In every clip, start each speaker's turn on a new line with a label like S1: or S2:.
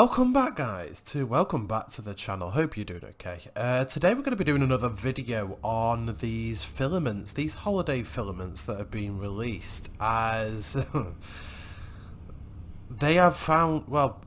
S1: Welcome back guys to the channel. Hope you're doing okay. Today we're going to be doing another video on these filaments, these holiday filaments that have been released, as they have found, well,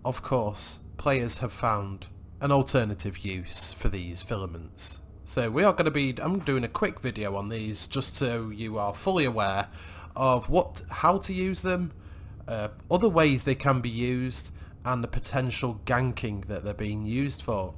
S1: of course, players have found an alternative use for these filaments. So we are going to be, I'm doing a quick video on these just so you are fully aware of how to use them, other ways they can be used, and the potential ganking that they're being used for.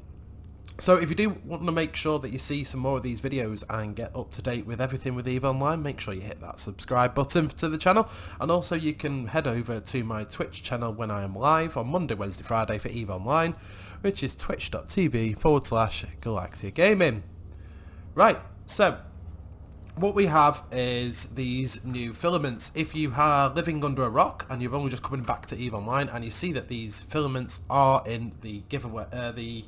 S1: So if you do want to make sure that you see some more of these videos and get up to date with everything with EVE Online, make sure you hit that subscribe button to the channel, and also you can head over to my Twitch channel when I am live on Monday, Wednesday, Friday for EVE Online, which is twitch.tv/Galaxia Gaming. Right, so what we have is these new filaments. If you are living under a rock and you're only just coming back to EVE Online and you see that these filaments are in the giveaway, the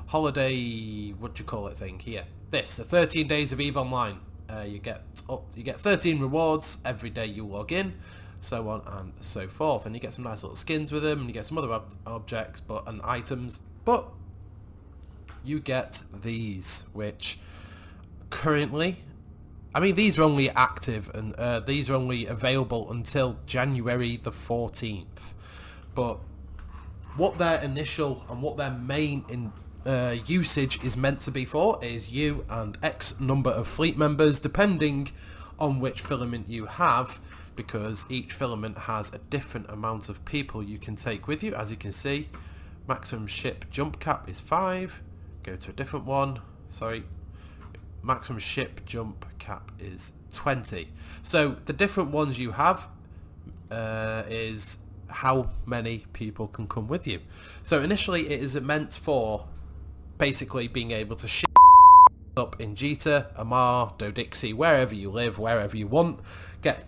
S1: holiday, what do you call it thing here? The 13 days of EVE Online. You get 13 rewards every day you log in, so on and so forth, and you get some nice little skins with them, and you get some other objects and items. But you get these, which currently, I mean, these are only active and these are only available until January the 14th. But what their initial and what their main usage is meant to be for is you and X number of fleet members, depending on which filament you have, because each filament has a different amount of people you can take with you. As you can see, maximum ship jump cap is 5. Go to a different one. Sorry. Maximum ship jump cap is 20. So the different ones you have is how many people can come with you. So initially it is meant for basically being able to ship up in Jita, Amar, Dodixie, wherever you live, wherever you want.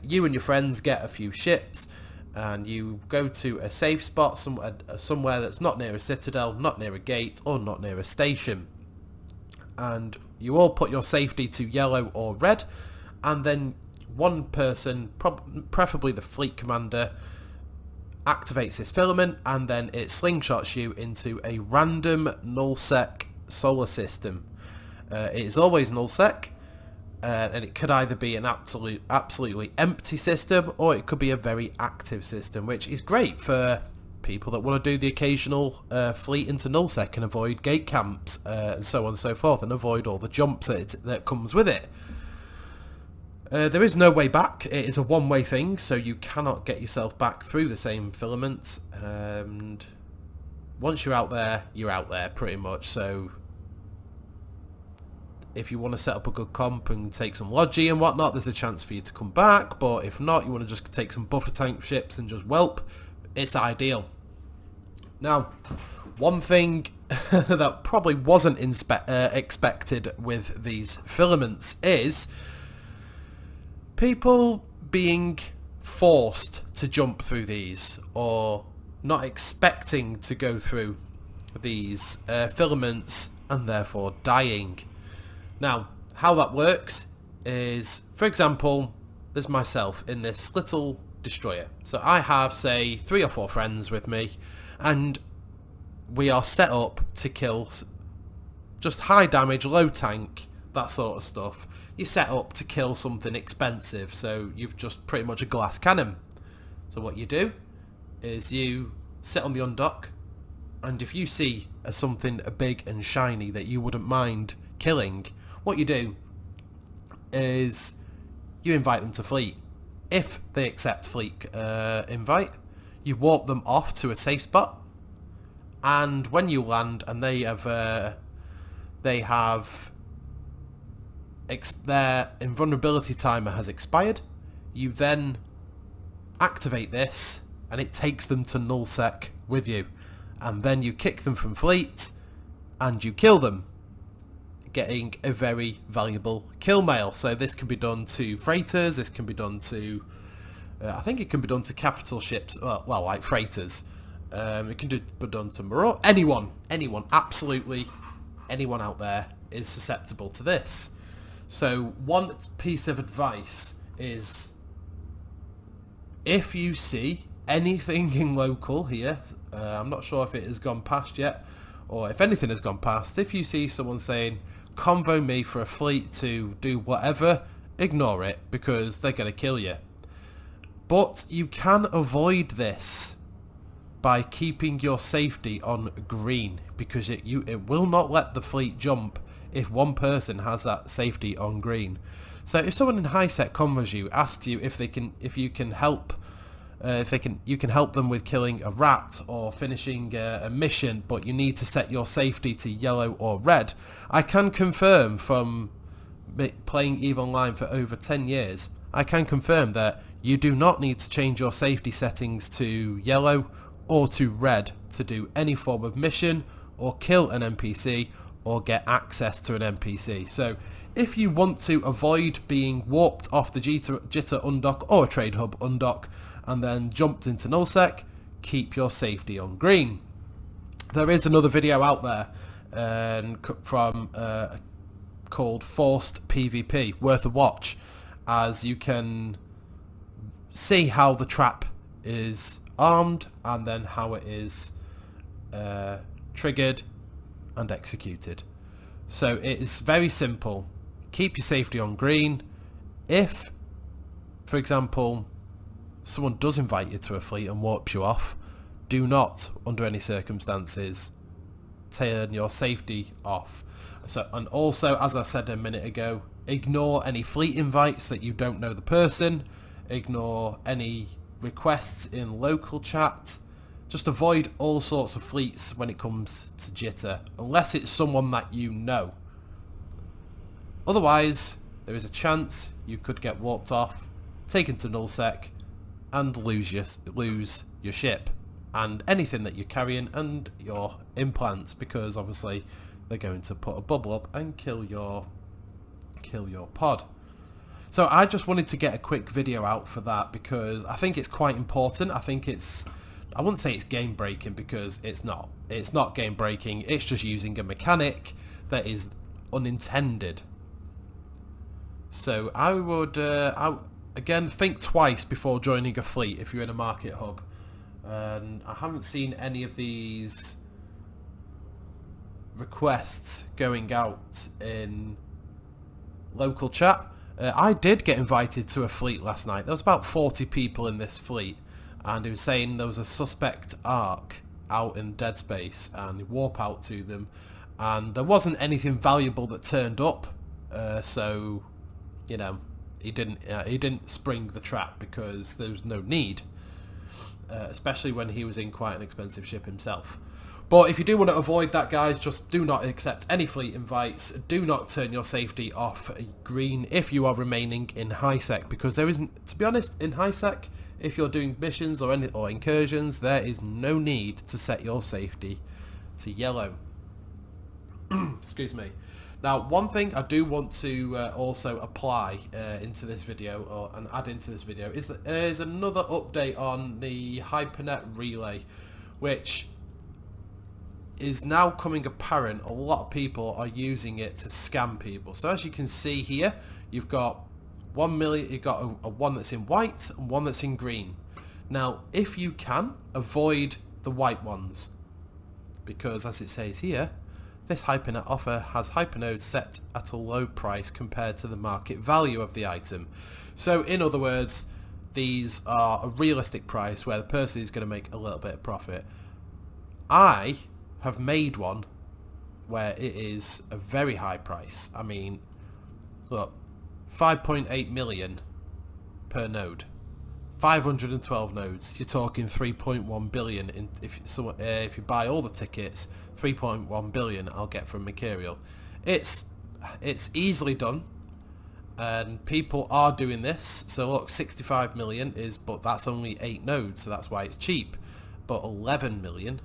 S1: You and your friends get a few ships, and you go to a safe spot somewhere that's not near a citadel, not near a gate, or not near a station. And you all put your safety to yellow or red, and then one person, preferably the fleet commander, activates this filament, and then it slingshots you into a random nullsec solar system. It is always nullsec, and it could either be an absolutely empty system, or it could be a very active system, which is great for people that want to do the occasional fleet into nullsec and avoid gate camps and so on and so forth, and avoid all the jumps that comes with it. There is no way back. It is a one-way thing, so you cannot get yourself back through the same filaments, and once you're out there pretty much. So if you want to set up a good comp and take some logi and whatnot, there's a chance for you to come back. But if not, you want to just take some buffer tank ships and just whelp, it's ideal. Now, one thing that probably wasn't expected with these filaments is people being forced to jump through these, or not expecting to go through these filaments and therefore dying. Now, how that works is, for example, there's myself in this little destroyer. So I have, say, 3 or 4 friends with me, and we are set up to kill just high damage, low tank, that sort of stuff. You're set up to kill something expensive, so you've just pretty much a glass cannon. So what you do is you sit on the undock, and if you see something big and shiny that you wouldn't mind killing, what you do is you invite them to fleet. If they accept fleet invite, you walk them off to a safe spot, and when you land and their invulnerability timer has expired, you then activate this, and it takes them to nullsec with you, and then you kick them from fleet and you kill them, getting a very valuable kill mail. So this can be done to freighters, this can be done to I think it can be done to capital ships, well like freighters. It can be done to anyone, absolutely anyone out there is susceptible to this. So one piece of advice is, if you see anything in local here, I'm not sure if it has gone past yet, or if anything has gone past. If you see someone saying, convo me for a fleet to do whatever, ignore it, because they're going to kill you. But you can avoid this by keeping your safety on green, because it will not let the fleet jump if one person has that safety on green. So if someone in high sec convos you, asks you if you can help them with killing a rat or finishing a mission, but you need to set your safety to yellow or red, I can confirm from playing EVE Online for over 10 years, I can confirm that you do not need to change your safety settings to yellow or to red to do any form of mission or kill an NPC or get access to an NPC. So if you want to avoid being warped off the jitter undock or a trade hub undock and then jumped into nullsec, keep your safety on green. There is another video out there from called Forced PvP, worth a watch, as you can see how the trap is armed and then how it is triggered and executed. So it is very simple. Keep your safety on green. If, for example, someone does invite you to a fleet and warps you off, do not, under any circumstances, turn your safety off. So, and also, as I said a minute ago, ignore any fleet invites that you don't know the person. Ignore any requests in local chat. Just avoid all sorts of fleets when it comes to jitter, unless it's someone that you know. Otherwise, there is a chance you could get warped off, taken to nullsec, and lose your ship and anything that you're carrying and your implants, because obviously they're going to put a bubble up and kill your pod. So I just wanted to get a quick video out for that, because I think it's quite important. I wouldn't say it's game breaking, because it's not game breaking. It's just using a mechanic that is unintended. So I would again, think twice before joining a fleet if you're in a market hub. And I haven't seen any of these requests going out in local chat. I did get invited to a fleet last night. There was about 40 people in this fleet, and he was saying there was a suspect arc out in dead space, and he warp out to them, and there wasn't anything valuable that turned up, so you know, he didn't spring the trap because there was no need, especially when he was in quite an expensive ship himself. But if you do want to avoid that, guys, just do not accept any fleet invites. Do not turn your safety off green if you are remaining in high sec, because there isn't, to be honest, in high sec, if you're doing missions or incursions, there is no need to set your safety to yellow. Excuse me. Now, one thing I do want to also apply into this video, and add into this video, is that there's another update on the Hypernet Relay, which is now coming apparent. A lot of people are using it to scam people. So as you can see here, you've got 1 million, you've got a one that's in white and one that's in green. Now, if you can, avoid the white ones, because as it says here, this Hypernet offer has hypernodes set at a low price compared to the market value of the item. So in other words, these are a realistic price where the person is going to make a little bit of profit. I have made one where it is a very high price. I mean, look, 5.8 million per node, 512 nodes, you're talking 3.1 billion in, if you buy all the tickets, 3.1 billion I'll get from Mercurial. It's easily done, and people are doing this. So look, 65 million is, but that's only 8 nodes, so that's why it's cheap. But 11 million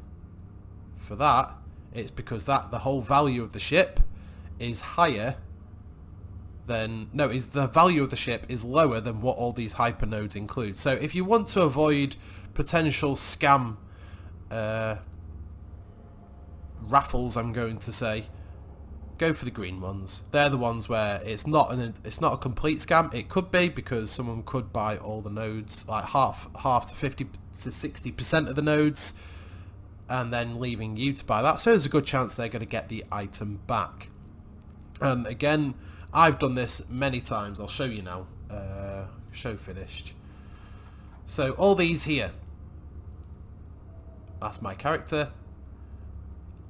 S1: for that, it's because the whole value of the ship is higher than, no, is the value of the ship is lower than what all these hyper nodes include. So if you want to avoid potential scam raffles, I'm going to say, go for the green ones. They're the ones where it's not a complete scam. It could be, because someone could buy all the nodes, like half to 50 to 60% of the nodes, and then leaving you to buy that. So there's a good chance they're going to get the item back. And again, I've done this many times. I'll show you now. Show finished. So all these here, that's my character.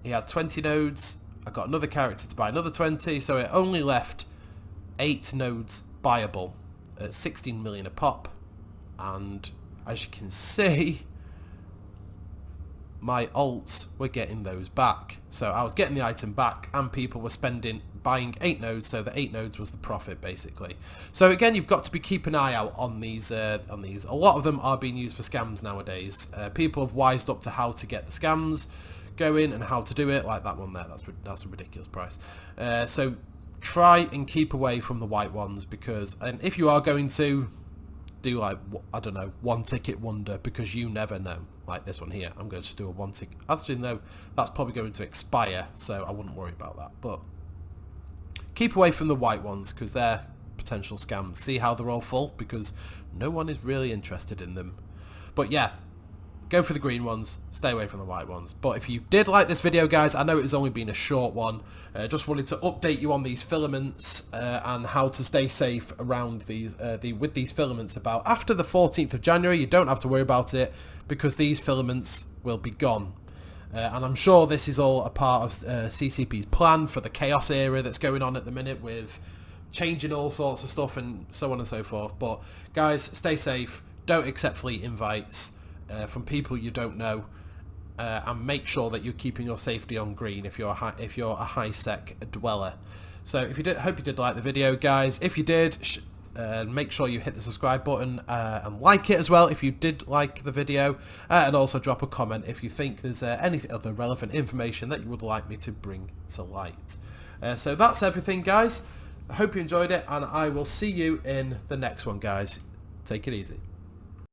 S1: He had 20 nodes. I got another character to buy another 20, so it only left 8 nodes buyable at 16 million a pop. And as you can see, my alts were getting those back. So I was getting the item back, and people were buying 8 nodes, so the 8 nodes was the profit basically. So again, you've got to be keeping an eye out on these. A lot of them are being used for scams nowadays. People have wised up to how to get the scams going and how to do it, like that one there. That's a ridiculous price. So try and keep away from the white ones, because, and if you are going to do, like, I don't know, one ticket wonder, because you never know, like this one here. I'm going to just do a one ticket. Actually, no, that's probably going to expire, so I wouldn't worry about that. But keep away from the white ones, because they're potential scams. See how they're all full, because no one is really interested in them. But yeah, go for the green ones, stay away from the white ones. But if you did like this video, guys, I know it's only been a short one. Just wanted to update you on these filaments and how to stay safe around these with these filaments. About after the 14th of January, you don't have to worry about it, because these filaments will be gone. And I'm sure this is all a part of CCP's plan for the chaos era that's going on at the minute, with changing all sorts of stuff and so on and so forth. But guys, stay safe. Don't accept fleet invites from people you don't know, and make sure that you're keeping your safety on green if you're a high sec dweller. So if you did, hope you did like the video, guys. If you did, make sure you hit the subscribe button and like it as well if you did like the video, and also drop a comment if you think there's any other relevant information that you would like me to bring to light. So that's everything, guys. I hope you enjoyed it, and I will see you in the next one, guys. Take it easy.